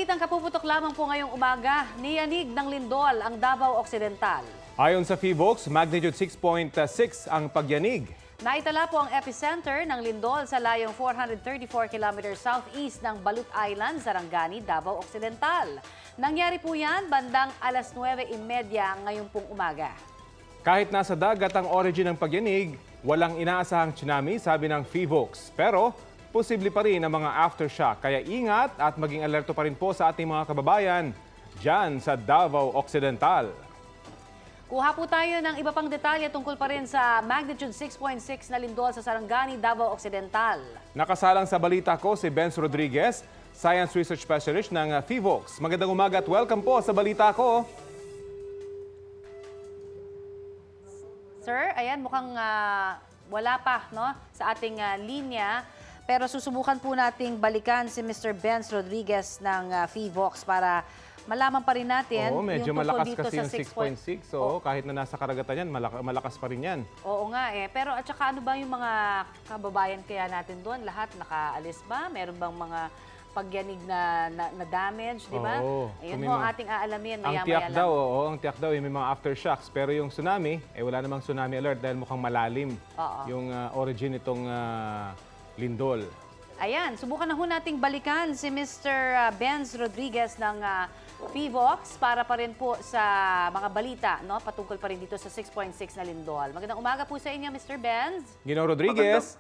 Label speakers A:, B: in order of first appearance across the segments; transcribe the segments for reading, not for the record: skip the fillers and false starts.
A: balitang kapuputok lamang po ngayong umaga, niyanig ng lindol ang Davao Occidental.
B: Ayon sa PHIVOLCS, magnitude 6.6 ang pagyanig.
A: Naitala po ang epicenter ng lindol sa layong 434 km southeast ng Balut Island, Sarangani, Davao Occidental. Nangyari po yan bandang alas 9:30 ngayong pong umaga.
B: Kahit nasa dagat ang origin ng pagyanig, walang inaasahang tsunami, sabi ng PHIVOLCS. Pero posible pa rin ang mga aftershock, kaya ingat at maging alerto pa rin po sa ating mga kababayan dyan sa Davao Occidental.
A: Kuha po tayo ng iba pang detalye tungkol pa rin sa magnitude 6.6 na lindol sa Sarangani, Davao Occidental.
B: Nakasalang sa balita ko si Benz Rodriguez, Science Research Specialist ng PHIVOLCS. Magandang umaga at welcome po sa balita ko.
A: Sir, ayan, mukhang wala pa no, sa ating linya. Pero susubukan po nating balikan si Mr. Benz Rodriguez ng PHIVOLCS para malaman pa rin natin.
B: Oo, medyo
A: yung
B: malakas
A: dito
B: kasi
A: sa
B: yung 6.6. So, kahit na nasa karagatan yan, malakas pa rin yan.
A: Oo nga eh. Pero at saka ano ba yung mga kababayan kaya natin doon? Lahat nakaalis ba? Meron bang mga pagyanig na damage, di ba?
B: Oo.
A: Ayun ho, ating aalamin
B: Ang tiyak daw, ang tiyak daw, may mga aftershocks. Pero yung tsunami, wala namang tsunami alert dahil mukhang malalim yung origin itong lindol.
A: Ayan, subukan na ho nating balikan si Mr. Benz Rodriguez ng PHIVOLCS para pa rin po sa mga balita, no? Patungkol pa rin dito sa 6.6 na lindol. Magandang umaga po sa inyo, Mr. Benz.
B: Ginoong Rodriguez.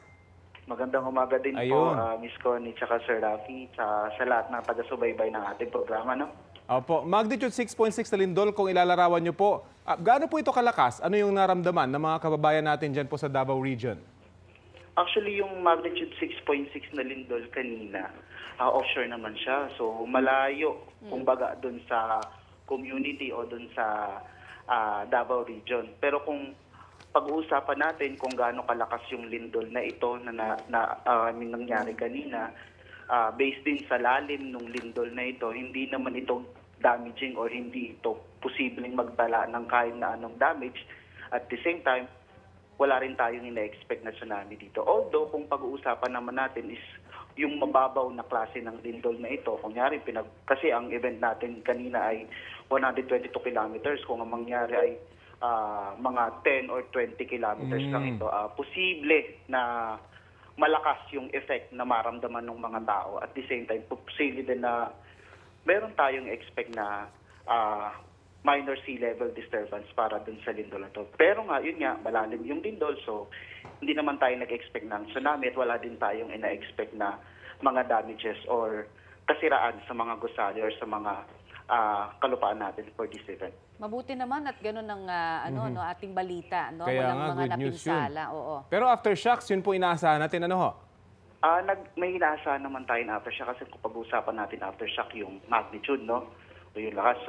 C: Magandang umaga din po, Miss Connie, tsaka Sir Rafi, sa lahat ng taga-subaybay ng ating programa, no?
B: Opo, magnitude 6.6 na lindol, kung ilalarawan nyo po, gaano po ito kalakas? Ano yung naramdaman ng mga kababayan natin dyan po sa Davao Region?
C: Actually, yung magnitude 6.6 na lindol kanina, offshore naman siya. So, malayo, kumbaga, dun sa community o dun sa Davao Region. Pero kung pag-uusapan natin kung gaano kalakas yung lindol na ito na nangyari kanina, based din sa lalim ng lindol na ito, hindi naman ito damaging or hindi ito posibleng magdala ng kahit na anong damage. At the same time, wala rin tayong ina-expect na tsunami dito. Although, kung pag-uusapan naman natin is yung mababaw na klase ng lindol na ito, kunyari, kasi ang event natin kanina ay 122 kilometers, kung ang mangyari ay mga 10 or 20 kilometers lang ito, posible na malakas yung effect na maramdaman ng mga tao. At the same time, posible din na meron tayong expect na minor sea level disturbance para dun sa lindol na to. Pero nga, yun nga, malalim yung lindol, so hindi naman tayo nag-expect ng tsunami at wala din tayong ina-expect na mga damages or kasiraan sa mga gusali or sa mga kalupaan natin for this event.
A: Mabuti naman at gano'n ang no, ating balita. No?
B: Kaya
A: walang
B: nga,
A: mga
B: good news
A: napinsala.
B: yun.
A: Oo.
B: Pero aftershocks, yun po inaasahan natin. Ano ho?
C: May inaasahan naman tayo na aftershock kasi kung pag-uusapan natin aftershock yung magnitude, no? O yung lakas.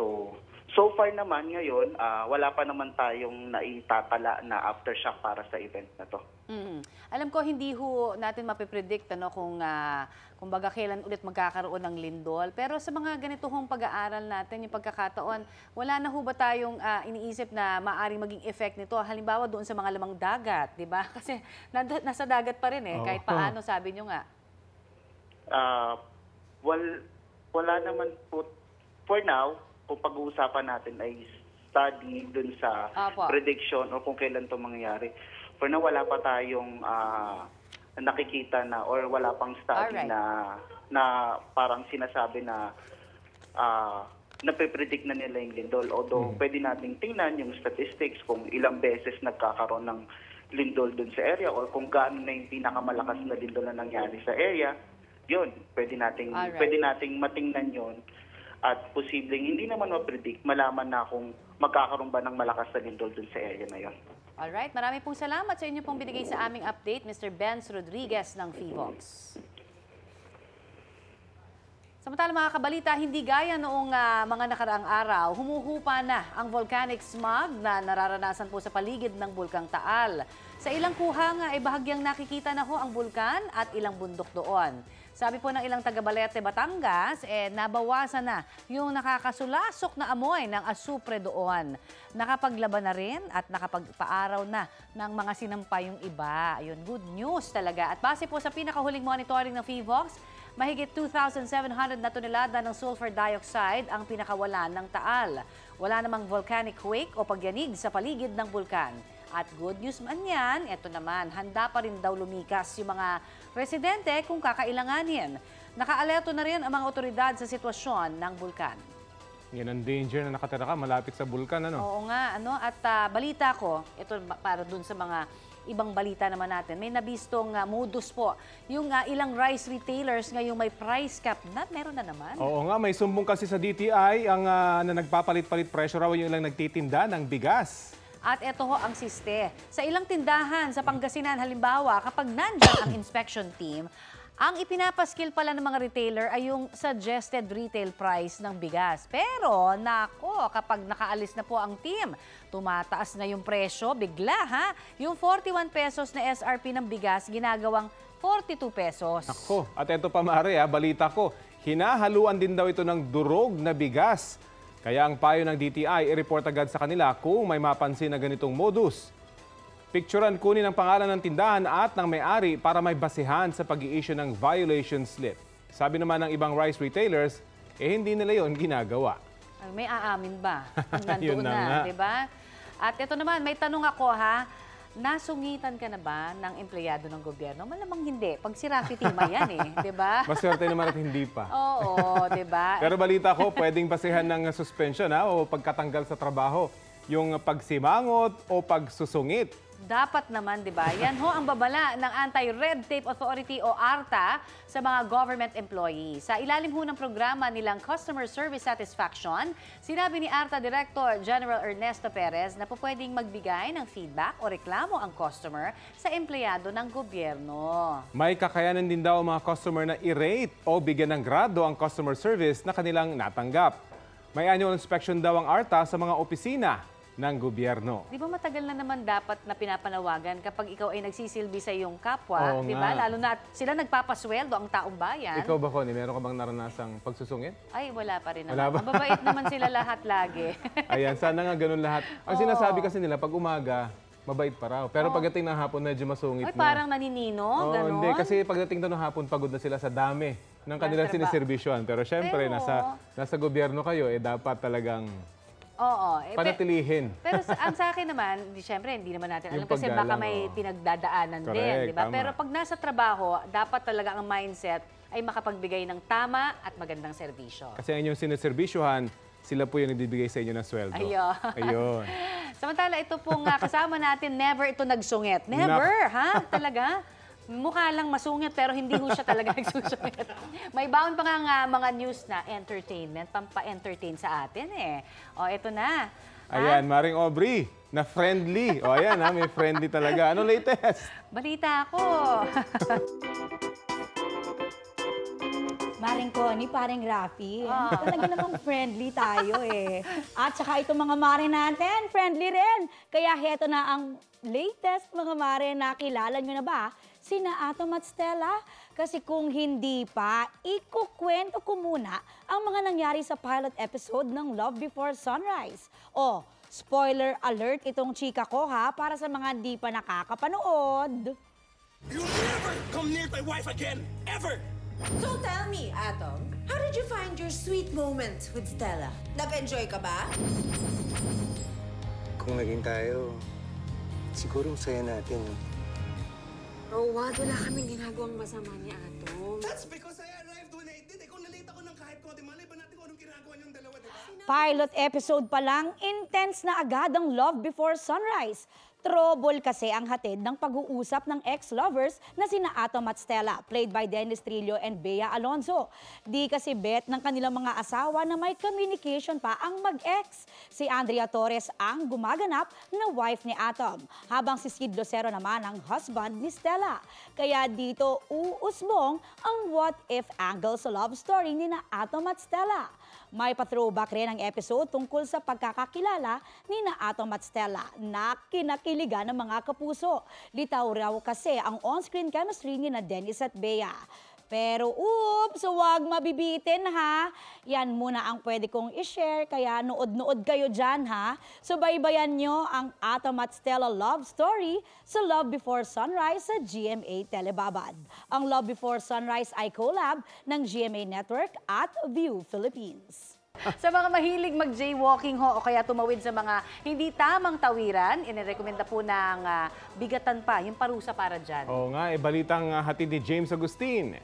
C: So far naman ngayon, wala pa naman tayong naitatala na aftershock para sa event na to.
A: Alam ko hindi ho natin mapipredict kung baga kailan ulit magkakaroon ng lindol. Pero sa mga ganito hong pag-aaral natin, yung pagkakataon, wala na ho ba tayong iniisip na maaaring maging effect nito? Halimbawa doon sa mga lamang dagat, di ba? Kasi nasa dagat pa rin kahit paano sabi nyo nga.
C: Wala naman po, for now, kung pag-uusapan natin ay study dun sa prediction o kung kailan ito mangyayari. For now, wala pa tayong nakikita na or wala pang study na parang sinasabi na napipredict na nila yung lindol. Although pwede nating tingnan yung statistics kung ilang beses nagkakaroon ng lindol dun sa area or kung gaano na yung pinakamalakas na lindol na nangyari sa area, yun, pwede nating matingnan yun. At posibleng hindi naman ma-predict, malaman na kung magkakaroon ba ng malakas na lindol dun sa area na yun.
A: Alright, marami pong salamat sa inyo pong binigay sa aming update, Mr. Benz Rodriguez ng PHIVOLCS. Samantala mga kabalita, hindi gaya noong mga nakaraang araw, humuhupa na ang volcanic smog na nararanasan po sa paligid ng Bulkang Taal. Sa ilang kuha nga ay bahagyang nakikita na ho ang bulkan at ilang bundok doon. Sabi po ng ilang taga-Balete, Batangas, nabawasan na yung nakakasulasok na amoy ng asupre doon. Nakapaglaban na rin at nakapagpaaraw na ng mga sinampay yung iba. Ayun, good news talaga. At base po sa pinakahuling monitoring ng PHIVOLCS, Mahigit 2,700 na tonelada ng sulfur dioxide ang pinakawalan ng Taal. Wala namang volcanic quake o pagyanig sa paligid ng bulkan. At good news man yan, eto naman, handa pa rin daw lumikas yung mga residente kung kakailanganin. Naka-alerto na rin ang mga otoridad sa sitwasyon ng bulkan.
B: Yan ang danger na nakatira ka malapit sa bulkan, ano?
A: Oo nga, at balita ko, ito para dun sa mga ibang balita naman natin, may nabistong modus po. Yung ilang rice retailers ngayong may price cap na, meron na naman.
B: Oo nga, may sumbong kasi sa DTI ang na nagpapalit-palit presyo raw yung ilang nagtitinda ng bigas.
A: At ito ho ang siste. Sa ilang tindahan sa Pangasinan, halimbawa, kapag nandyan ang inspection team, ang ipinapaskil pala ng mga retailer ay yung suggested retail price ng bigas. Pero, nako, kapag nakaalis na po ang team, tumataas na yung presyo, bigla ha. Yung 41 pesos na SRP ng bigas, ginagawang 42 pesos.
B: Ako, at ito pa Mare, balita ko, hinahaluan din daw ito ng durog na bigas. Kaya ang payo ng DTI, i-report agad sa kanila kung may mapansin na ganitong modus. Picturean kunin ang pangalan ng tindahan at ng may-ari para may basihan sa pag-i-issue ng violation slip. Sabi naman ng ibang rice retailers, hindi nila yon ginagawa.
A: Ay, may aamin ba? Kung
B: Yun
A: nandoon
B: na nga.
A: na, di ba? At ito naman, may tanong ako ha, nasungitan ka na ba ng empleyado ng gobyerno? Malamang hindi. Pag si Rafi Tima yan di ba?
B: Maswerte naman at hindi pa.
A: Oo, di ba?
B: Pero balita ko, pwedeng basihan ng suspension o pagkatanggal sa trabaho. Yung pagsimangot o pagsusungit.
A: Dapat naman, di ba? Yan ho ang babala ng Anti-Red Tape Authority o ARTA sa mga government employees. Sa ilalim ho ng programa nilang Customer Service Satisfaction, sinabi ni ARTA Director General Ernesto Perez na pwedeng magbigay ng feedback o reklamo ang customer sa empleyado ng gobyerno.
B: May kakayanan din daw ang mga customer na i-rate o bigyan ng grado ang customer service na kanilang natanggap. May annual inspection daw ang ARTA sa mga opisina ng gobyerno.
A: Di ba matagal na naman dapat na pinapanawagan kapag ikaw ay nagsisilbi sa iyong kapwa,
B: Oo
A: di
B: nga.
A: ba? Lalo na sila nagpapasweldo ang taong bayan.
B: Ikaw ba, Connie, meron ka bang naranasang pagsusungit?
A: Ay, wala pa rin naman.
B: Wala ba?
A: Mababait naman sila lahat lagi.
B: Ayan, sana nga ganun lahat. Ang sinasabi kasi nila, pag umaga, mabait pa raw. Pero pagdating ng hapon, medyo masungit
A: Ay,
B: na.
A: parang naninino, gano'n.
B: Hindi, kasi pagdating daw ng hapon, pagod na sila sa dami ng kanilang siniservisyon. Pero syempre,
A: Pero-
B: nasa gobyerno kayo, dapat talagang
A: Oo.
B: panatilihin.
A: Pero ang sa akin naman, syempre, hindi naman natin alam
B: Yung
A: kasi baka
B: paggalang,
A: may
B: oo.
A: pinagdadaanan din,
B: Correct,
A: di ba?
B: tama.
A: Pero pag nasa trabaho, dapat talaga ang mindset ay makapagbigay ng tama at magandang serbisyo.
B: Kasi ang inyong siniservisyohan, sila po yung nagbibigay sa inyo ng sweldo.
A: Ayun.
B: Ayun.
A: Samantala, ito pong kasama natin, never ito nagsungit. Never, ha? Talaga? Mukha lang masungit pero hindi ho siya talaga nagsusungit. May baon pa nga mga news na entertainment, pampa-entertain sa atin O, ito na.
B: Ayan, Maring Aubrey, na friendly. O ayan, may friendly talaga. Ano latest?
A: Balita ako.
D: Maring Connie, paring Rafi. Talaga namang friendly tayo At saka itong mga mare natin, friendly rin. Kaya heto na ang latest mga mare na kilala nyo na ba? Sina Atom at Stella. Kasi kung hindi pa, ikukwento ko muna ang mga nangyari sa pilot episode ng Love Before Sunrise. O, spoiler alert itong chika ko ha, para sa mga di pa nakakapanood.
E: You'll never come near my wife again, ever!
F: So tell me, Atom, how did you find your sweet moment with Stella? Nag-enjoy ka ba?
G: Kung naging tayo, siguro saya natin.
H: Rowad, wala kaming ginagawang masama ni Atom.
E: That's because I arrived when I did. Kung nalita ko ng kahit konti, malay ba natin kung anong ginagawa niyong dalawa, di ba?
D: Pilot episode pa lang, intense na agad ang Love Before Sunrise. Trouble kasi ang hatid ng pag-uusap ng ex-lovers na sina Atom at Stella, played by Dennis Trillo and Bea Alonzo. Di kasi bet ng kanilang mga asawa na may communication pa ang mag-ex. Si Andrea Torres ang gumaganap na wife ni Atom, habang si Sid Lucero naman ang husband ni Stella. Kaya dito uusbong ang what-if angle sa love story ni na Atom at Stella. May pa-throwback rin ang episode tungkol sa pagkakakilala ni na Atom at Stella na kinakiligan ng mga kapuso. Litaw raw kasi ang on-screen chemistry ni na Dennis at Bea. Pero oops, huwag mabibitin ha. Yan muna ang pwede kong i-share, kaya nood-nood kayo dyan ha. Subaybayan nyo ang Atom at Stella love story sa Love Before Sunrise sa GMA Telebabad. Ang Love Before Sunrise ay collab ng GMA Network at View Philippines.
A: Sa mga mahilig mag-jaywalking ho o kaya tumawid sa mga hindi tamang tawiran, inirekomenda po ng bigatan pa, yung parusa para dyan.
B: Oo nga, balitang hatid ni James Agustin.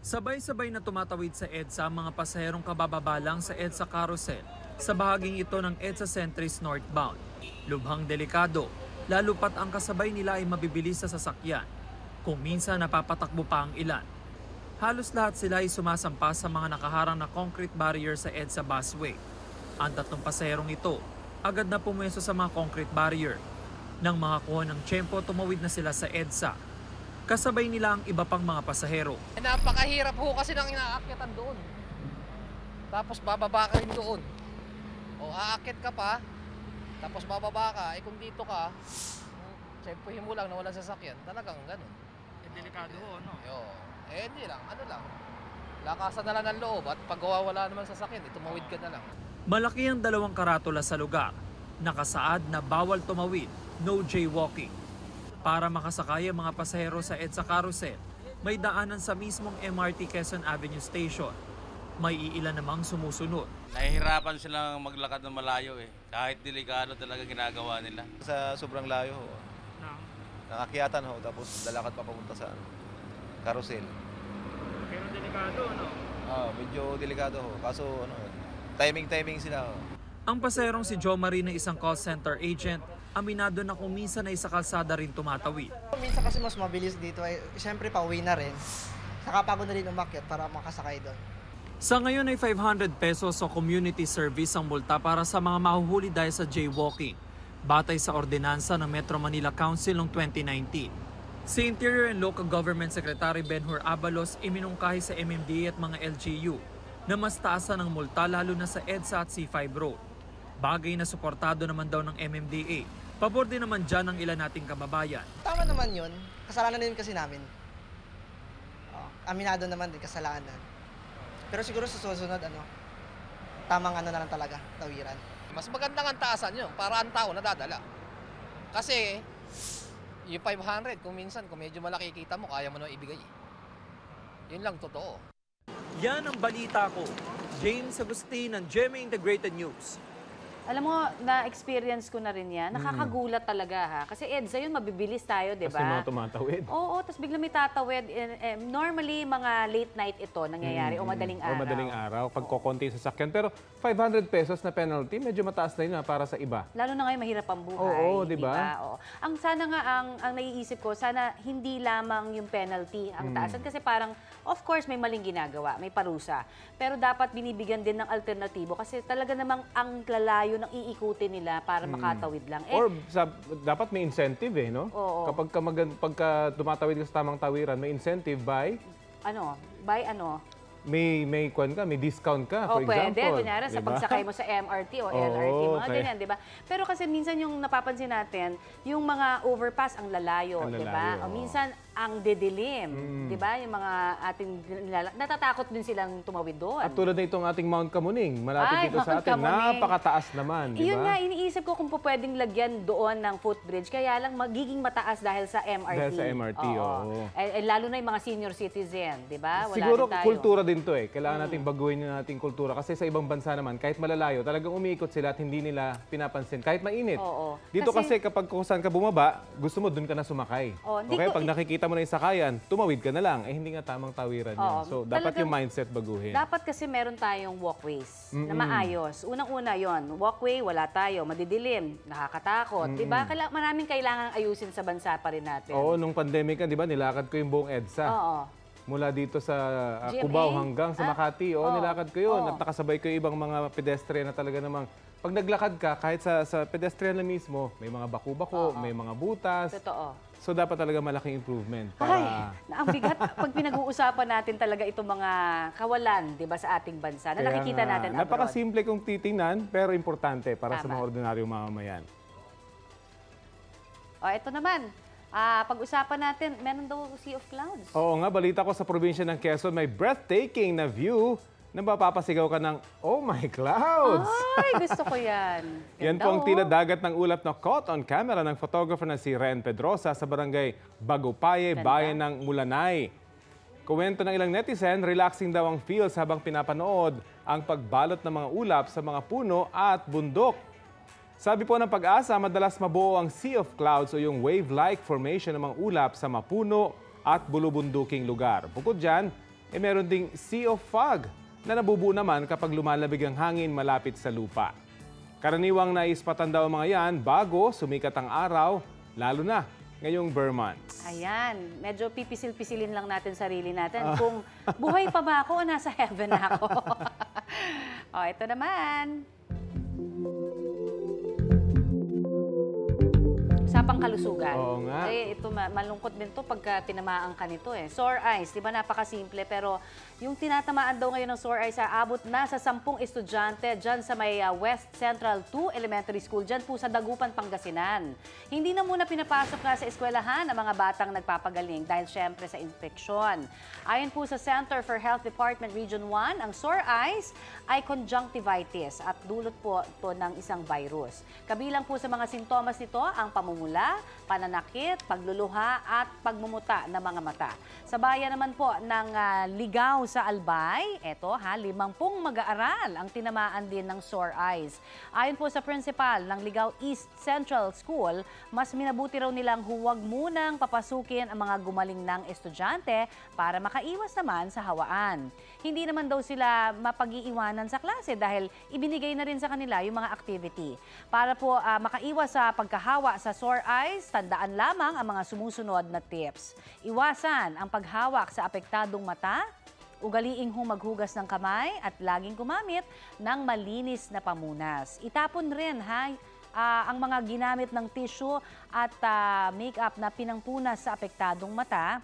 I: Sabay-sabay na tumatawid sa EDSA ang mga pasaherong kabababalang sa EDSA Carousel sa bahaging ito ng EDSA Centris northbound. Lubhang delikado, lalo pat ang kasabay nila ay mabibilis sa sasakyan. Kung minsan napapatakbo pa ang ilan. Halos lahat sila ay sumasampa sa mga nakaharang na concrete barrier sa EDSA busway. Ang tatlong pasaherong ito, agad na pumwesto sa mga concrete barrier. Nang makakuha ng tiyempo, tumawid na sila sa EDSA. Kasabay nila ang iba pang mga pasahero.
J: Napakahirap ho kasi nang inaakyatan doon. Tapos bababa ka rin doon. O aakyat ka pa, tapos bababa ka, kung dito ka, tiyempohin mo lang na walang sasakyan, talagang ganun.
K: Delikado ho, no?
J: Hindi lang, lakasan na lang ng loob at pag wala naman sasakyan, tumawid ka na lang.
I: Malaki ang dalawang karatula sa lugar. Nakasaad na bawal tumawid, no jaywalking. Para makasakay ang mga pasahero sa EDSA Carousel, may daanan sa mismong MRT Quezon Avenue Station. May iilan namang sumusunod.
K: Nahihirapan silang maglakad ng malayo eh. Kahit delikado talaga ginagawa nila.
L: Sa sobrang layo ho. Nakakyatan ho, tapos lalakad pa papunta sa carousel.
K: Pero delikado, no?
L: Medyo delikado ho. Kaso timing sila ho.
I: Ang pasaherong si Jo Marie na isang call center agent, aminado na kung minsan ay sa kalsada rin tumatawid.
M: Minsan kasi mas mabilis dito ay siyempre pauwi na rin. Saka pagod na rin umakyat para makasakay doon.
I: Sa ngayon ay 500 pesos o community service ang multa para sa mga mahuhuli dahil sa jaywalking, batay sa ordinansa ng Metro Manila Council noong 2019. Si Interior and Local Government Secretary Benhur Abalos iminungkahi sa MMDA at mga LGU na mas taasan ng multa lalo na sa EDSA at C5 Road. Bagay na suportado naman daw ng MMDA. Pabor din naman dyan ng ilan nating kababayan.
M: Tama naman yun. Kasalanan din kasi namin. Aminado naman din kasalanan. Pero siguro sa susunod, tamang na lang talaga, tawiran.
J: Mas magandang ang taasan yun para ang tao nadadala. Kasi yung 500, kung minsan, kung medyo malaki kita mo, kaya mo na ibigay. Yun lang totoo.
I: Yan ang balita ko. James Agustin ng GMA Integrated News.
A: Alam mo, na-experience ko na rin yan. Nakakagulat talaga ha. Kasi EDSA yun, mabibilis tayo, di ba?
B: Kasi mga tumatawid.
A: Oo, tapos bigla may tatawid. Normally, mga late night ito nangyayari o madaling araw.
B: O madaling araw, pag kukunti sa sasakyan. Pero 500 pesos na penalty, medyo mataas na yun para sa iba.
A: Lalo na ngayon, mahirap ang buhay.
B: Oo, di ba?
A: Oo. Ang sana nga, ang naiisip ko, sana hindi lamang yung penalty ang taasan. Kasi parang, of course, may maling ginagawa, may parusa. Pero dapat binibigyan din ng alternatibo kasi talaga namang ang lalayo ng iikutin nila para makatawid lang.
B: Or dapat may incentive no?
A: Oo.
B: Pagka tumatawid ka sa tamang tawiran, may incentive by? May discount ka, for example.
A: Pwede. Kunyari, sa pagsakay mo sa MRT o LRT, mga ganyan, di ba? Pero kasi minsan yung napapansin natin, yung mga overpass ang lalayo, di ba? O minsan, ang didilim, di ba? Yung mga ating natatakot din silang tumawid doon.
B: At tulad na itong ating Mount Camuning, malapit dito sa atin, napakataas naman, di ba?
A: Yun nga, iniisip ko kung pwedeng lagyan doon ng footbridge, kaya lang magiging mataas dahil sa MRT.
B: Dahil sa MRT, oo.
A: Lalo na yung mga senior citizen, di ba?
B: Siguro kultura din to Kailangan natin baguhin yung ating kultura. Kasi sa ibang bansa naman, kahit malalayo, talagang umiikot sila at hindi nila pinapansin. Kahit mainit.
A: Oo.
B: Dito kasi kapag kung saan ka bumaba, gusto mo doon ka na sumakay. Okay, pag nakikita mo na yung sakayan, tumawid ka na lang. Hindi nga tamang tawiran yun. So, dapat yung mindset baguhin.
A: Dapat kasi meron tayong walkways na maayos. Unang-una yon, walkway, wala tayo, madidilim, nakakatakot. Diba? Maraming kailangan ayusin sa bansa pa rin natin.
B: Oo, nung pandemic diba, nilakad ko yung buong EDSA.
A: Oo.
B: Mula dito sa
A: GMA?
B: Cubao hanggang sa Makati. Nilakad ko yun. At nakasabay ko yung ibang mga pedestrian na talaga namang pag naglakad ka, kahit sa pedestrian na mismo, may mga baku-bako, may mga butas.
A: Totoo.
B: So dapat talaga malaking improvement.
A: Ang bigat pag pinag-uusapan natin talaga itong mga kawalan, 'di ba, sa ating bansa na nakikita natin abroad.
B: Napakasimple kung titingnan, pero importante para sa mga ordinaryong mamamayan.
A: Ito naman. Pag-usapan natin, meron daw Sea of Clouds.
B: Oo nga, balita ko sa probinsya ng Quezon, may breathtaking na view na mapapasigaw ka ng, oh my clouds!
A: Ay, gusto ko yan.
B: Yan po ang tila dagat ng ulap na caught on camera ng photographer na si Ren Pedrosa sa barangay Bagupaye, bayan ng Mulanay. Kuwento ng ilang netizen, relaxing daw ang feels habang pinapanood ang pagbalot ng mga ulap sa mga puno at bundok. Sabi po ng Pag-asa, madalas mabuo ang Sea of Clouds o yung wave-like formation ng mga ulap sa mapuno at bulubunduking lugar. Bukod dyan, meron ding Sea of Fog na nabubuo naman kapag lumalabig ang hangin malapit sa lupa. Karaniwang naispatan daw ang mga yan bago sumikat ang araw, lalo na ngayong Burr months.
A: Ayan, medyo pipisil-pisilin lang natin sarili natin kung buhay pa ba ako o nasa heaven na ako. O, ito naman. Usapang kalusugan.
B: Oo nga.
A: Eh, ito malungkot din to pagka tinamaan ka nito eh. Sore eyes, di ba napakasimple pero yung tinatamaan daw ngayon ng sore eyes aabot na sa 10 estudyante dyan sa may West Central 2 Elementary School, dyan po sa Dagupan, Pangasinan. Hindi na muna pinapasok na sa eskwelahan ang mga batang nagpapagaling dahil syempre sa infeksyon. Ayon po sa Center for Health Department Region 1, ang sore eyes ay conjunctivitis at dulot po ito ng isang virus. Kabilang po sa mga sintomas nito ang pamumula, pananakit, pagluluha at pagmumuta ng mga mata. Sa bayan naman po ng Ligaw sa Albay, eto 50 mag-aaral ang tinamaan din ng sore eyes. Ayon po sa principal ng Ligaw East Central School, mas minabuti raw nilang huwag munang papasukin ang mga gumaling ng estudyante para makaiwas naman sa hawaan. Hindi naman daw sila mapag-iiwanan sa klase dahil ibinigay na rin sa kanila yung mga activity. Para po makaiwas sa pagkahawa sa sore eyes, tandaan lamang ang mga sumusunod na tips. Iwasan ang paghawak sa apektadong mata, ugaliing maghugas ng kamay at laging gumamit ng malinis na pamunas. Itapon rin ang mga ginamit ng tissue at makeup na pinangpunas sa apektadong mata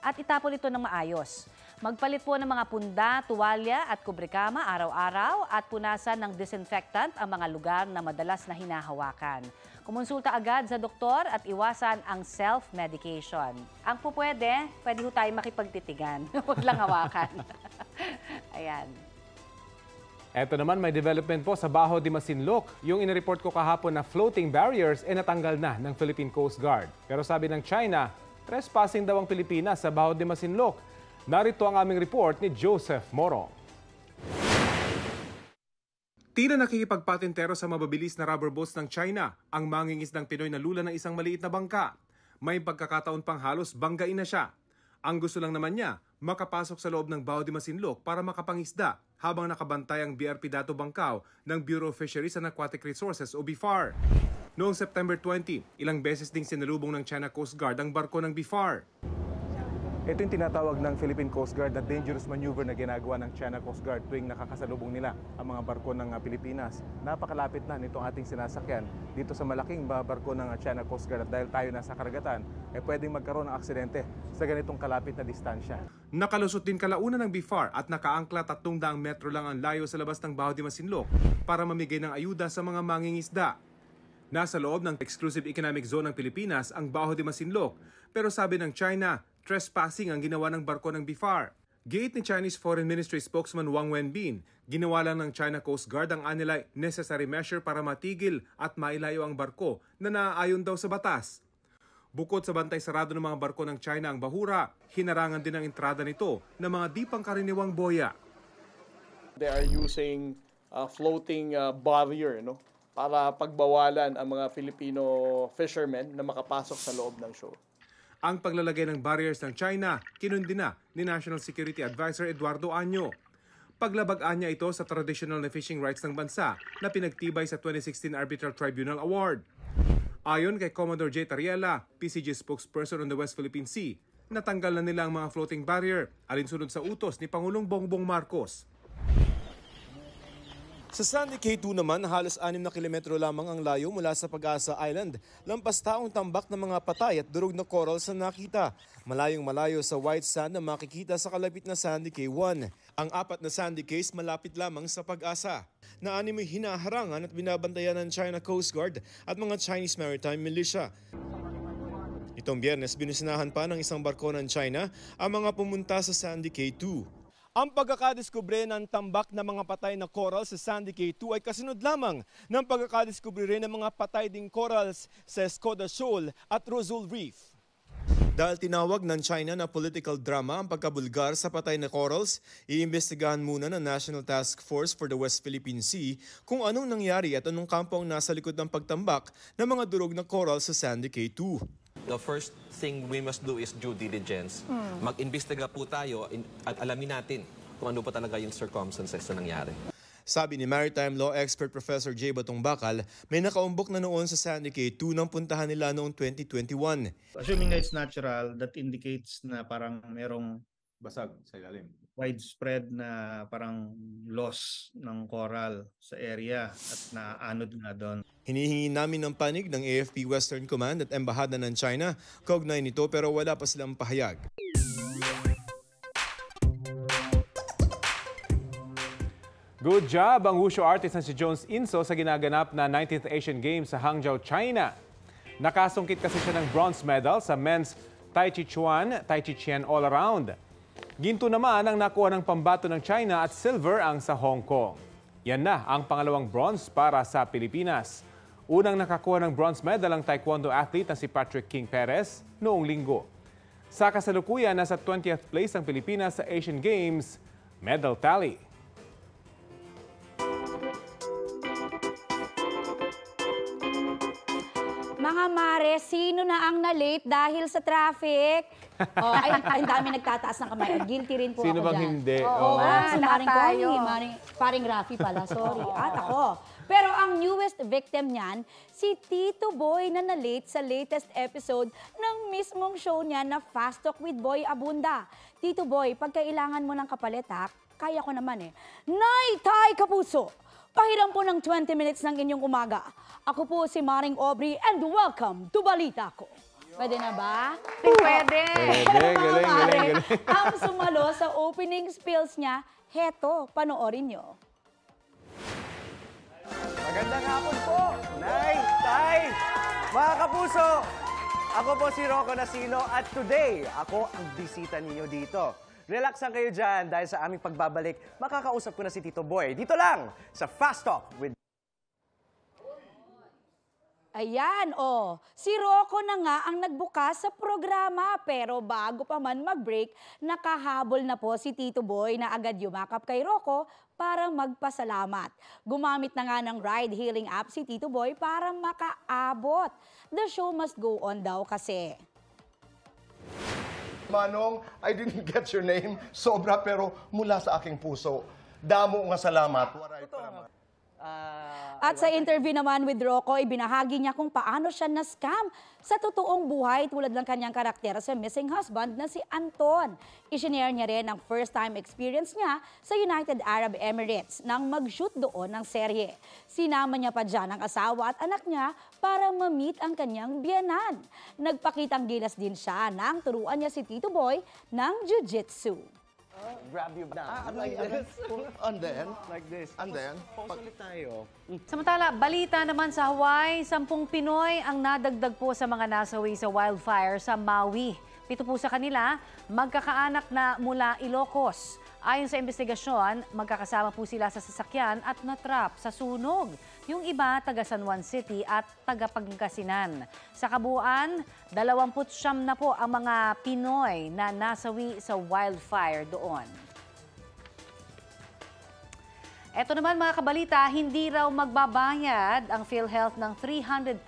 A: at itapon ito ng maayos. Magpalit po ng mga punda, tuwalya at kubrikama araw-araw at punasan ng disinfectant ang mga lugar na madalas na hinahawakan. Kumonsulta agad sa doktor at iwasan ang self-medication. Ang pwede ho tayo makipagtitigan. Huwag lang hawakan. Ayan.
B: Eto naman, may development po sa Baho de Masinloc. Yung inireport ko kahapon na floating barriers natanggal na ng Philippine Coast Guard. Pero sabi ng China, trespassing daw ang Pilipinas sa Baho de Masinloc. Narito ang aming report ni Joseph Morong. Tila nakikipagpatintero sa mababilis na rubber boats ng China ang mangingisdang Pinoy na lula ng isang maliit na bangka. May pagkakataon pang halos banggain na siya. Ang gusto lang naman niya, makapasok sa loob ng Baho de Masinloc para makapangisda habang nakabantay ang BRP Dato Bangkao ng Bureau of Fisheries and Aquatic Resources o BIFAR. Noong September 20, ilang beses ding sinalubong ng China Coast Guard ang barko ng BIFAR. Ito yung tinatawag ng Philippine Coast Guard na dangerous maneuver na ginagawa ng China Coast Guard tuwing nakakasalubong nila ang mga barko ng Pilipinas. Napakalapit na nitong ating sinasakyan dito sa malaking barko ng China Coast Guard at dahil tayo nasa karagatan, pwedeng magkaroon ng aksidente sa ganitong kalapit na distansya. Nakalusot din kalaunan ng BIFAR at nakaangkla 300 metro lang ang layo sa labas ng Baho de Masinloc para mamigay ng ayuda sa mga mangingisda. Nasa loob ng Exclusive Economic Zone ng Pilipinas ang Baho de Masinloc, pero sabi ng China, trespassing ang ginawa ng barko ng BIFAR. Giit ni Chinese Foreign Ministry spokesman Wang Wenbin, ginawa lang ng China Coast Guard ang anilay necessary measure para matigil at mailayo ang barko na naaayon daw sa batas. Bukod sa bantay sarado ng mga barko ng China ang bahura, hinarangan din ang entrada nito ng mga di pangkaraniwang boya.
N: They are using floating barrier para pagbawalan ang mga Filipino fishermen na makapasok sa loob ng shoal.
B: Ang paglalagay ng barriers ng China, kinundi na ni National Security Advisor Eduardo Año. Paglabag-an niya ito sa traditional na fishing rights ng bansa na pinagtibay sa 2016 Arbitral Tribunal Award. Ayon kay Commodore J. Tariela, PCG spokesperson on the West Philippine Sea, natanggal na nila ang mga floating barrier alinsunod sa utos ni Pangulong Bongbong Marcos.
O: Sa Sandy Cay 2 naman, halos 6 na kilometro lamang ang layo mula sa Pag-asa Island. Lampas taong tambak ng mga patay at durog na corals na nakita. Malayong malayo sa white sand na makikita sa kalapit na Sandy Cay 1. Ang 4 na Sandy Cays malapit lamang sa Pag-asa. Na 6 ay hinaharangan at binabantayan ng China Coast Guard at mga Chinese Maritime Militia. Itong Biyernes, binusinahan pa ng isang barko ng China ang mga pumunta sa Sandy Cay 2. Ang pagkakadiskubre ng tambak na mga patay na coral sa Sandy Cay 2 ay kasunod lamang ng pagkakadiskubre rin ng mga patay ding corals sa Escoda Shoal at Rosul Reef. Dahil tinawag ng China na political drama ang pagkabulgar sa patay na corals, iimbestigahan muna ng National Task Force for the West Philippine Sea kung anong nangyari at anong kampo ang nasa likod ng pagtambak ng mga durog na coral sa Sandy Cay 2.
P: The first thing we must do is due diligence. Mag-imbestiga po tayo at alamin natin kung ano pa talaga yung circumstances na nangyari.
O: Sabi ni maritime law expert Professor J. Batong Bakal, may nakaumbok na noon sa Sandy Cay 2 nang puntahan nila noong 2021.
Q: Assuming that it's natural, that indicates na parang merong
B: basag sa ilalim.
Q: Widespread na parang loss ng coral sa area at naanod nga doon.
O: Hinihingi namin ng panig ng AFP Western Command at Embahada ng China kaugnay nito pero wala pa silang pahayag.
B: Good job ang wushu artist na si Jones Inso sa ginaganap na 19th Asian Games sa Hangzhou, China. Nakasungkit kasi siya ng bronze medal sa men's Tai Chi Chuan, Tai Chi Chien all-around. Ginto naman ang nakuha ng pambato ng China at silver ang sa Hong Kong. Yan na ang pangalawang bronze para sa Pilipinas. Unang nakakuha ng bronze medal ang taekwondo athlete na si Patrick King Perez noong linggo. Sa kasalukuyan, nasa 20th place ang Pilipinas sa Asian Games medal tally.
D: Mga mare, sino na ang na-late dahil sa traffic? Oh, ay dami nagtataas ng kamay. Guilty rin po
B: sino
D: ako
B: bang
D: dyan.
B: hindi?
D: Oo, si Maring
A: tayo.
D: Connie, paring Rafi pala, sorry. At ako. Pero ang newest victim niyan, si Tito Boy na na-late sa latest episode ng mismong show niya na Fast Talk with Boy Abunda. Tito Boy, pag kailangan mo ng kapalit ha, kaya ko naman eh. Nay, tay, kapuso! Pahiram po ng 20 minutes ng inyong umaga. Ako po si Maring Aubrey and welcome to Balita Ko. Pwede na ba?
A: Pwede.
B: Galing.
D: Ang sumalo sa opening spills niya, heto, panoorin nyo.
R: Magandang hapon po, Nay, Tay, mga kapuso. Ako po si Rocco Nasino at today, ako ang bisita ninyo dito. Relax lang kayo dyan dahil sa aming pagbabalik, makakausap ko na si Tito Boy. Dito lang sa Fast Talk with...
D: Ayan, si Rocco na nga ang nagbukas sa programa. Pero bago pa man mag-break, nakahabol na po si Tito Boy na agad yumakap kay Rocco para magpasalamat. Gumamit na nga ng ride-hailing app si Tito Boy para makaabot. The show must go on daw kasi.
S: Manong, I didn't get your name. Sobra pero mula sa aking puso. Damo nga salamat.
D: At sa interview naman with Rocco, ibinahagi niya kung paano siya na-scam sa totoong buhay tulad ng kanyang karakter sa missing husband na si Anton. Isinare niya rin ang first-time experience niya sa United Arab Emirates nang mag-shoot doon ng serye. Sinama niya pa dyan ang asawa at anak niya para ma-meet ang kanyang biyenan. Nagpakitang gilas din siya nang turuan niya si Tito Boy ng jiu-jitsu.
R: Grab you down.
S: Like this. And then? Like this. And then?
R: Pause ulit tayo.
A: Samantala, balita naman sa Hawaii, 10 Pinoy ang nadagdag po sa mga nasawi sa wildfire sa Maui. 7 po sa kanila, magkakaanak na mula Ilocos. Ayon sa investigasyon, magkakasama po sila sa sasakyan at natrap sa sunog. Yung iba, taga San Juan City at taga Pangasinan. Sa kabuuan, 29 na po ang mga Pinoy na nasawi sa wildfire doon. Eto naman mga kabalita, hindi raw magbabayad ang PhilHealth ng $300,000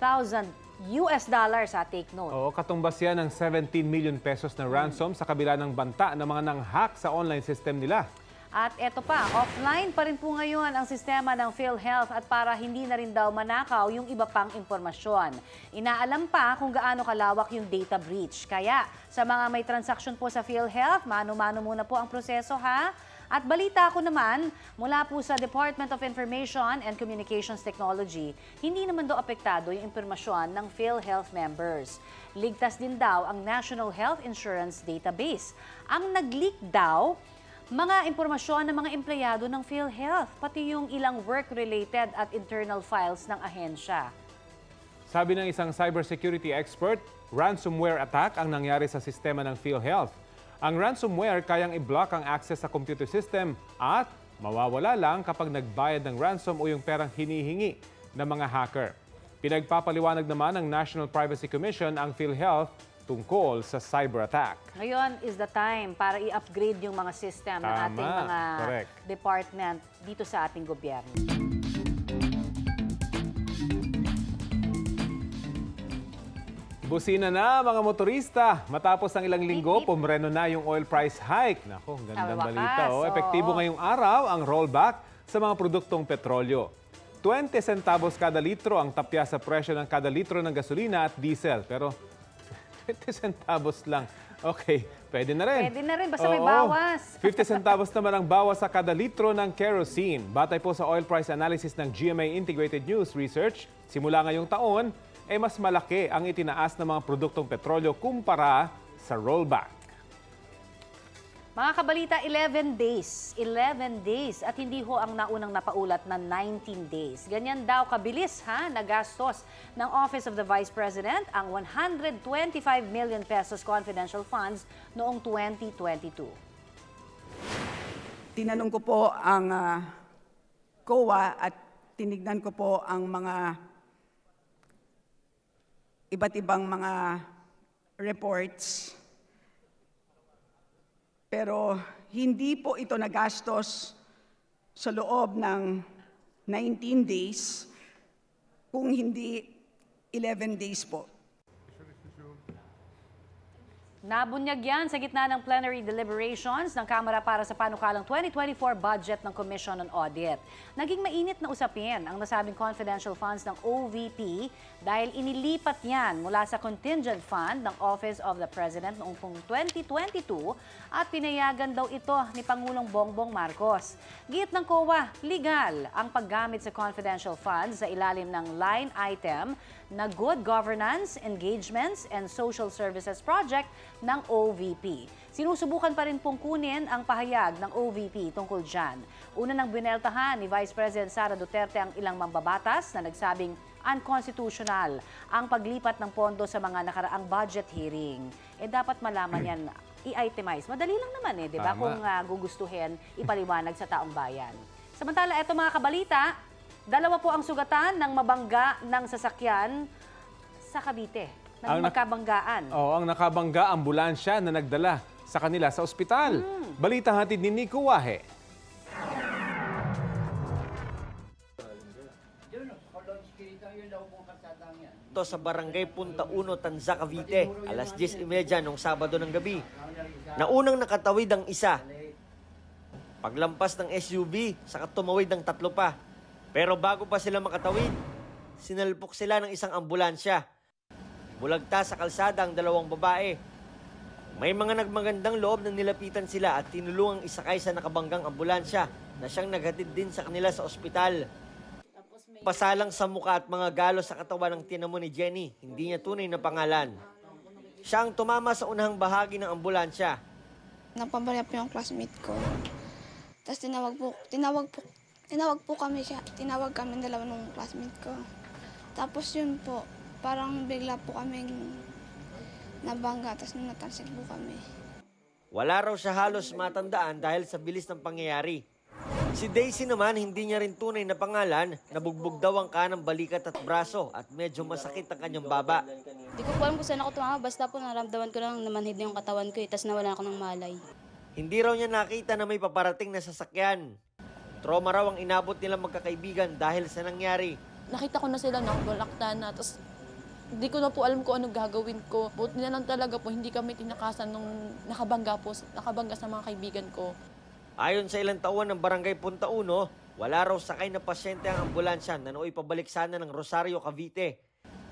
A: sa take note.
B: Oo, katumbas yan ng 17 million pesos na ransom sa kabila ng banta ng mga nang-hack sa online system nila.
A: At eto pa, offline pa rin po ngayon ang sistema ng PhilHealth at para hindi na rin daw manakaw yung iba pang impormasyon. Inaalam pa kung gaano kalawak yung data breach. Kaya sa mga may transaction po sa PhilHealth, mano-mano muna po ang proseso ha. At balita ko naman, mula po sa Department of Information and Communications Technology, hindi naman daw apektado yung impormasyon ng PhilHealth members. Ligtas din daw ang National Health Insurance Database. Ang nag-leak daw, mga impormasyon ng mga empleyado ng PhilHealth, pati yung ilang work-related at internal files ng ahensya.
B: Sabi ng isang cybersecurity expert, ransomware attack ang nangyari sa sistema ng PhilHealth. Ang ransomware kayang i-block ang access sa computer system at mawawala lang kapag nagbayad ng ransom o yung perang hinihingi ng mga hacker. Pinagpapaliwanag naman ng National Privacy Commission ang PhilHealth tungkol sa cyber attack.
A: Ngayon is the time para i-upgrade yung mga system ng ating mga department dito sa ating gobyerno.
B: Busina na mga motorista. Matapos ang ilang linggo, pumreno na yung oil price hike. Nako, gandang balita. Epektibo ngayong araw ang rollback sa mga produktong petrolyo. 20 centavos kada litro ang tapya sa presyo ng kada litro ng gasolina at diesel. Pero 20 centavos lang. Okay, pwede na rin.
A: Pwede na rin, basta may bawas.
B: 50 centavos naman ang bawas sa kada litro ng kerosene. Batay po sa oil price analysis ng GMA Integrated News Research, simula ngayong taon, mas malaki ang itinaas ng mga produktong petrolyo kumpara sa rollback.
A: Mga kabalita, 11 days. 11 days at hindi ho ang naunang napaulat na 19 days. Ganyan daw kabilis nagastos ng Office of the Vice President ang 125 million pesos confidential funds noong 2022.
T: Tinanong ko po ang COA at tinignan ko po ang mga iba't ibang mga reports. Pero hindi po ito nagastos sa loob ng 19 days, kung hindi 11 days po.
A: Nabunyag yan sa gitna ng plenary deliberations ng Kamara para sa panukalang 2024 budget ng Commission on Audit. Naging mainit na usapin ang nasabing confidential funds ng OVP dahil inilipat yan mula sa contingent fund ng Office of the President noong 2022 at pinayagan daw ito ni Pangulong Bongbong Marcos. Giit ng COA, legal ang paggamit sa confidential funds sa ilalim ng line item na Good Governance, Engagements, and Social Services Project ng OVP. Sinusubukan pa rin pong kunin ang pahayag ng OVP tungkol dyan. Una nang bineltahan ni Vice President Sara Duterte ang ilang mambabatas na nagsabing unconstitutional ang paglipat ng pondo sa mga nakaraang budget hearing. Dapat malaman yan, i-itemize. Madali lang naman di ba? Kung gugustuhin, ipaliwanag sa taong bayan. Samantala, eto mga kabalita, dalawa po ang sugatan ng mabangga ng sasakyan sa Cavite. Magkabanggaan.
B: Ang nakabangga ambulansya na nagdala sa kanila sa ospital. Balita hatid ni Nico Wahe.
U: Ito sa barangay Punta Uno, Tanza, Cavite, alas 10:30 nung Sabado ng gabi. Naunang nakatawid ang isa. Paglampas ng SUV, saka tumawid ng tatlo pa. Pero bago pa sila makatawid, sinalpok sila ng isang ambulansya. Bulagta sa kalsada ang dalawang babae. May mga nagmagandang loob na nilapitan sila at tinulungang isakay sa nakabanggang ambulansya na siyang naghatid din sa kanila sa ospital. Pasalang sa muka at mga galos sa katawan ng tinamo ni Jenny, hindi niya tunay na pangalan. Siya ang tumama sa unahang bahagi ng ambulansya.
V: Napabarya po yung classmate ko. Tapos tinawag po kami siya. Tinawag kami dalawa ng classmate ko. Tapos yun po, parang bigla po kaming nabangga. Tapos natansik po kami.
U: Wala raw siya halos matandaan dahil sa bilis ng pangyayari. Si Daisy naman, hindi niya rin tunay na pangalan. Nabugbog daw ang kanang balikat at braso at medyo masakit ang kanyang baba.
W: Hindi ko po alam kung saan ako tumama. Basta po naramdaman ko lang namanhid na yung katawan ko. Tapos nawala ako ng malay.
U: Hindi raw niya nakita na may paparating na sasakyan. Trauma raw ang inabot nila magkakaibigan dahil sa nangyari.
X: Nakita ko na sila nakabalaktan na, tapos hindi ko na po alam kung anong gagawin ko. Buti na lang talaga po, hindi kami tinakasan nung nakabangga sa mga kaibigan ko.
U: Ayon sa ilang tauhan ng barangay Punta Uno, wala raw sakay na pasyente ang ambulansya na nooy pabalik sana ng Rosario, Cavite.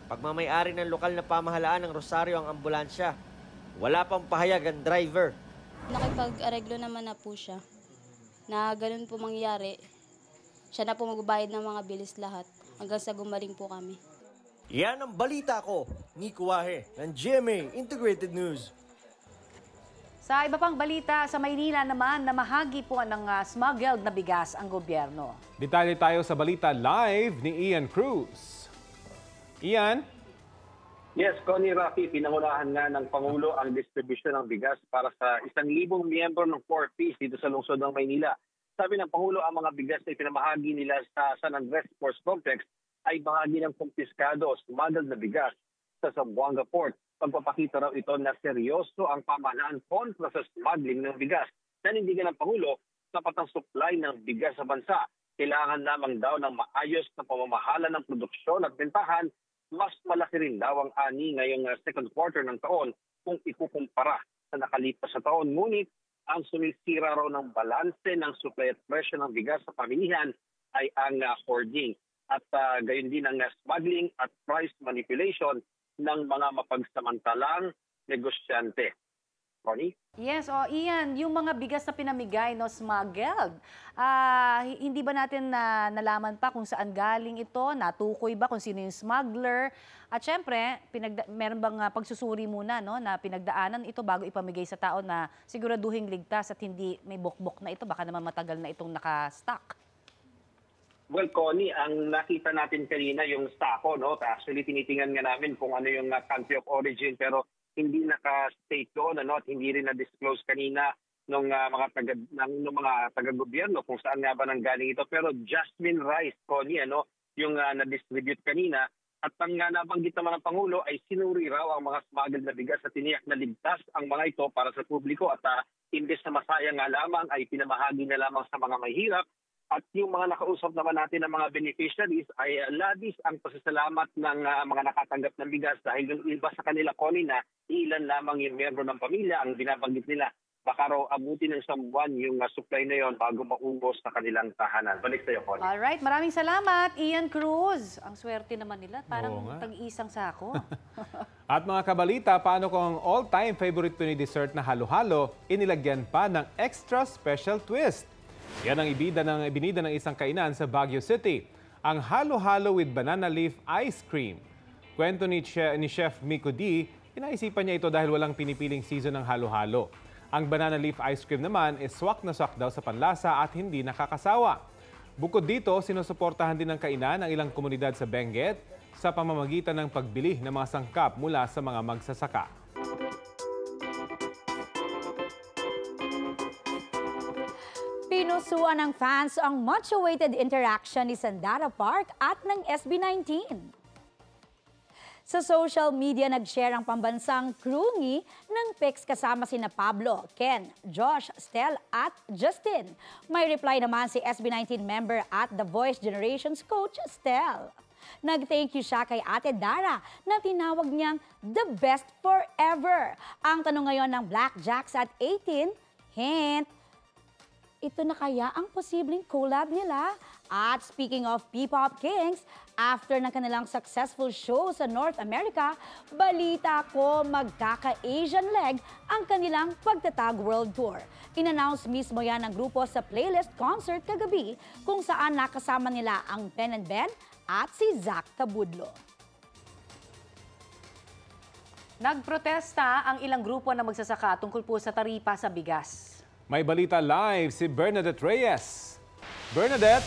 U: Pagmamayari ng lokal na pamahalaan ng Rosario ang ambulansya. Wala pang pahayag ang driver.
W: Nakipag-areglo naman na po siya na ganun po mangyari. Siya na po magbabayad ng mga bilis lahat hanggang sa gumaling po kami.
U: Yan ang balita ko, Nico Wahe, ng GMA Integrated News.
A: Sa iba pang balita, sa Maynila naman, namahagi po ng smuggled na bigas ang gobyerno.
B: Detalye tayo sa balita live ni Ian Cruz. Ian?
C: Yes, Connie, Rafi, pinangunahan nga ng Pangulo ang distribusyon ng bigas para sa 1,000 miyembro ng 4Ps dito sa lungsod ng Maynila. Sabi ng Pangulo, ang mga bigas na ipinamahagi nila sa San Andres Sports Complex ay bahagi ng kumpiskado o smuggled na bigas sa Zamboanga Port. Pagpapakita raw ito na seryoso ang pamahalaan kontra sa smuggling ng bigas. Nanindigan ng Pangulo, sapat ang supply ng bigas sa bansa. Kailangan lamang daw ng maayos na pamamahala ng produksyon at bentahan. Mas malaki rin daw ang ani ngayong second quarter ng taon kung ikukumpara sa nakalipas na taon. Ngunit ang sumisira raw ng balanse ng supply at presyo ng bigas sa pamilihan ay ang hoarding at gayon din ang smuggling at price manipulation ng mga mapagsamantalang negosyante. Connie?
A: Yes, Ian, yung mga bigas na pinamigay, no, smuggled. Hindi ba natin nalaman pa kung saan galing ito? Natukoy ba kung sino yung smuggler? At syempre, meron bang pagsusuri muna, no, na pinagdaanan ito bago ipamigay sa tao na siguraduhing ligtas at hindi may bokbok na ito? Baka naman matagal na itong naka-stock.
C: Well, Connie, ang nakita natin kanina yung stako, no? Actually, tinitingnan nga namin kung ano yung country of origin, pero hindi naka-state doon, ano, at hindi rin na-disclose kanina ng mga taga-gobyerno kung saan nga ba nanggaling ito. Pero jasmine rice, Connie, ano, yung na-distribute kanina. At ang nabanggit naman ng Pangulo ay sinuri raw ang mga smuggled na bigas at tiniyak na ligtas ang mga ito para sa publiko. At imbes na masayang nga lamang ay pinamahagi na lamang sa mga mahihirap. At yung mga nakausap naman natin ng mga beneficiaries ay labis ang pasasalamat ng mga nakatanggap ng bigas dahil yung iba sa kanila, Connie, na ilan lamang yung miyembro ng pamilya ang binabanggit nila. Baka raw abutin ng isang buwan yung supply na yon bago maubos sa kanilang tahanan. Balik sa'yo, Connie.
A: Alright, maraming salamat, Ian Cruz. Ang swerte naman nila, parang tag-isang sako.
B: At mga kabalita, paano kung ang all-time favorite to ni dessert na halo-halo, inilagyan pa ng extra special twist? Yan ang ibinida ng isang kainan sa Baguio City, ang halo-halo with banana leaf ice cream. Kwento ni Chef Miko D, inaisipan niya ito dahil walang pinipiling season ng halo-halo. Ang banana leaf ice cream naman is swak na swak daw sa panlasa at hindi nakakasawa. Bukod dito, sinusuportahan din ng kainan ang ilang komunidad sa Benguet sa pamamagitan ng pagbili ng mga sangkap mula sa mga magsasaka.
D: Pinusuan ng fans ang much-awaited interaction ni Sandara Park at ng SB19. Sa social media, nag-share ang pambansang crewnie ng pics kasama sina Pablo, Ken, Josh, Stel at Justin. May reply naman si SB19 member at The Voice Generations coach, Stel. Nag-thank you siya kay Ate Dara na tinawag niyang the best forever. Ang tanong ngayon ng Blackjacks at 18, hint, ito na kaya ang posibleng collab nila? At speaking of P-Pop Kings, after ng kanilang successful show sa North America, balita ko magkaka-Asian leg ang kanilang pagtatag world tour. In-announce mismo yan ng grupo sa Playlist concert kagabi kung saan nakasama nila ang Ben and Ben at si Zach Tabudlo.
A: Nagprotesta ang ilang grupo na magsasaka tungkol po sa taripa sa bigas.
B: May balita live si Bernadette Reyes. Bernadette?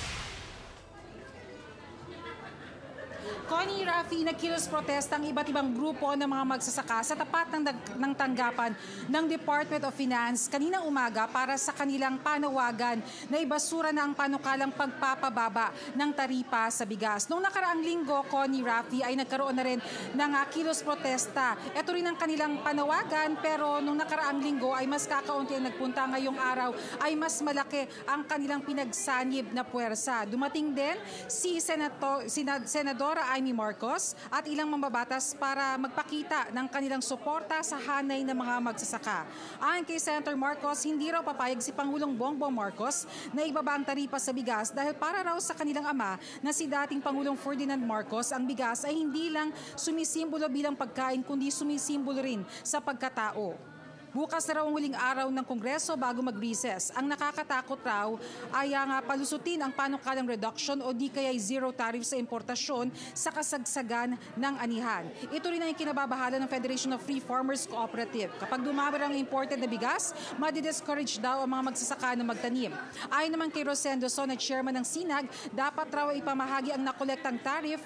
F: Connie, Rafi, nagkilos protesta ang iba't ibang grupo ng mga magsasaka sa tapat ng tanggapan ng Department of Finance kaninang umaga para sa kanilang panawagan na ibasura na ang panukalang pagpapababa ng taripa sa bigas. Noong nakaraang linggo, Connie, Rafi, ay nagkaroon na rin ng kilos protesta. Ito rin ang kanilang panawagan, pero noong nakaraang linggo ay mas kakaunti ang nagpunta. Ngayong araw ay mas malaki ang kanilang pinagsanib na puwersa. Dumating din si Senadora Amy Marcos at ilang mambabatas para magpakita ng kanilang suporta sa hanay ng mga magsasaka. Ayon kay Senator Marcos, hindi raw papayag si Pangulong Bongbong Marcos na ibaba ang taripa sa bigas dahil para raw sa kanilang ama na si dating Pangulong Ferdinand Marcos, ang bigas ay hindi lang sumisimbolo bilang pagkain kundi sumisimbolo rin sa pagkatao. Bukas na raw ang huling araw ng Kongreso bago mag-recess. Ang nakakatakot raw ay ang palusutin ang panukalang reduction o di kaya zero tariff sa importasyon sa kasagsagan ng anihan. Ito rin ang kinababahala ng Federation of Free Farmers Cooperative. Kapag dumami ang imported na bigas, madi-discourage daw ang mga magsasaka na magtanim. Ayon naman kay Rosendo So na chairman ng SINAG, dapat raw ipamahagi ang nakolektang tariff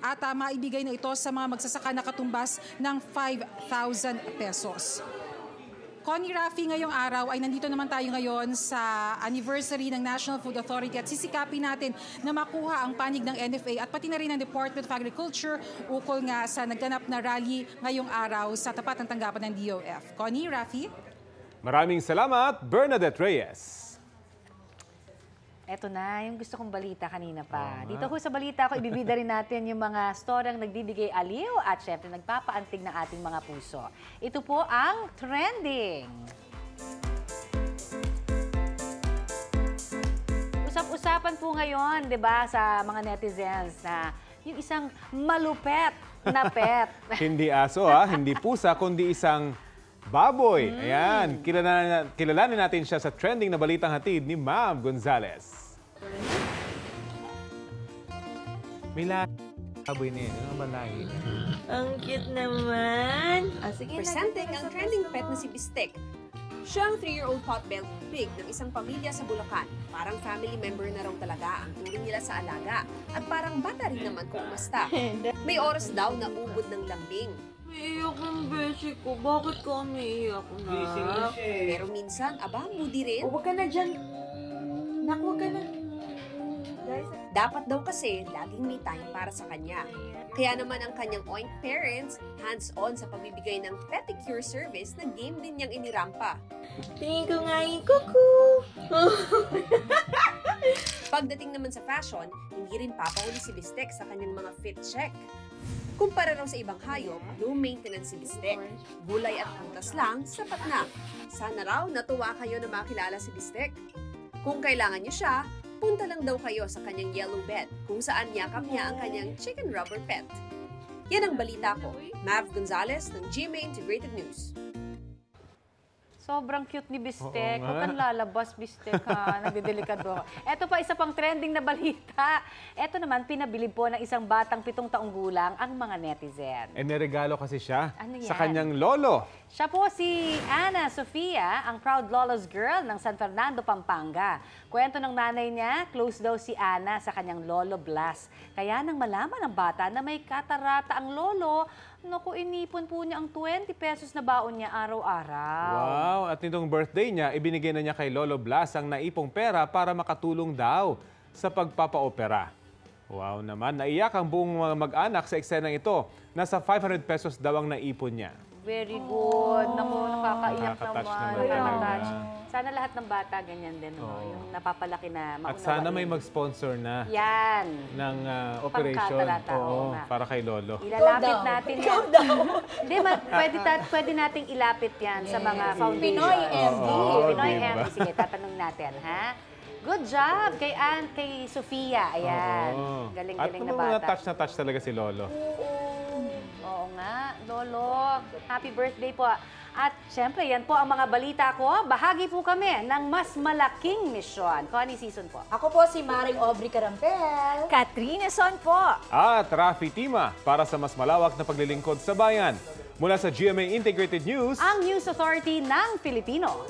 F: at maibigay na ito sa mga magsasaka na katumbas ng 5,000 pesos. Connie, Rafi, ngayong araw ay nandito naman tayo ngayon sa anniversary ng National Food Authority at sisikapin natin na makuha ang panig ng NFA at pati na rin ng Department of Agriculture ukol nga sa nagganap na rally ngayong araw sa tapat ng tanggapan ng DOF. Connie, Rafi?
B: Maraming salamat, Bernadette Reyes.
A: Eto na, yung gusto kong balita kanina pa. Dito ko sa balita ko, ibibida rin natin yung mga storyang nagbibigay aliw at syempre nagpapaantig ng ating mga puso. Ito po ang trending. Usap-usapan po ngayon, di ba, sa mga netizens na yung isang malupet na pet.
B: Hindi aso hindi pusa, kundi isang baboy. Ayan, kilalanin natin siya sa trending na balitang hatid ni Ma'am Gonzales. May baboy na yun. Ano malahi?
E: Ang cute naman.
G: Presenting ang trending pet na si Bistek. Siya ang 3-year-old potbelly pig ng isang pamilya sa Bulacan. Parang family member na raw talaga ang turing nila sa alaga. At parang bata rin naman kung umasta. May oras daw na ubod ng lambing.
E: Umiiyak ang beshi ko. Bakit ka umiiyak na?
G: Pero minsan, moody rin.
E: Huwag ka na dyan. Naku, huwag ka na.
G: Dapat daw kasi laging may time para sa kanya. Kaya naman ang kanyang oink parents, hands-on sa pagbibigay ng pedicure service na game din niyang inirampa.
E: Tingin ko nga yung kuku.
G: Pagdating naman sa fashion, hindi rin papahuli si Bistek sa kanyang mga fit check. Kumpara raw sa ibang hayop, low maintenance si Bistek. Gulay at prutas lang, sapat na. Sana raw natuwa kayo na makilala si Bistek. Kung kailangan niyo siya, punta lang daw kayo sa kanyang yellow bed kung saan yakap niya ang kanyang chicken rubber pet. Yan ang balita ko. Mav Gonzales ng GMA Integrated News.
A: Sobrang cute ni Bistek.
B: Oo nga.
A: Huwag kang lalabas, Bistek, ha. Nagdedelikado. Eto pa, isa pang trending na balita. Eto naman, pinabilib po ng isang batang 7 taong gulang ang mga netizen.
B: Niregalo kasi siya
A: Ano
B: sa
A: yan?
B: kanyang lolo.
A: Siya po si Ana Sofia, ang proud Lolo's girl ng San Fernando, Pampanga. Kwento ng nanay niya, close daw si Ana sa kanyang Lolo Blas. Kaya nang malaman ng bata na may katarata ang lolo, naku, inipon po niya ang 20 pesos na baon niya araw-araw.
B: Wow, at nitong birthday niya, ibinigay na niya kay Lolo Blas ang naipong pera para makatulong daw sa pagpapaopera. Wow naman, naiyak ang buong mga mag-anak sa eksenang ito. Nasa 500 pesos daw ang naipon niya.
A: Very good. Naku, nakakaiyak
B: Nakaka-touch
A: naman.
B: naman
A: Nakaka-touch.
B: talaga.
A: Sana lahat ng bata ganyan din. No?
B: Oo.
A: Yung napapalaki na maunawain.
B: At sana may mag-sponsor na
A: Yan.
B: ng operation.
A: Pangkatarata, oo nga.
B: Para kay Lolo.
A: Ilalapit natin yan. Hindi, pwede nating ilapit yan sa mga foundation.
D: Pinoy MD.
A: Pinoy
B: diba?
A: MD. Sige, tatanong natin, ha? Good job kay Sofia. Ayan.
B: Oo.
A: Galing-galing na
B: At
A: bata.
B: na touch talaga si Lolo.
A: Oo nga, Lolo. Happy birthday po. At syempre, yan po ang mga balita ko. Bahagi po kami ng mas malaking misyon. Connie Season po.
D: Ako po si Maring Aubrey Carampel.
H: Katrina Son po.
B: At Rafi Tima para sa mas malawak na paglilingkod sa bayan. Mula sa GMA Integrated News,
A: Ang News Authority ng Filipino.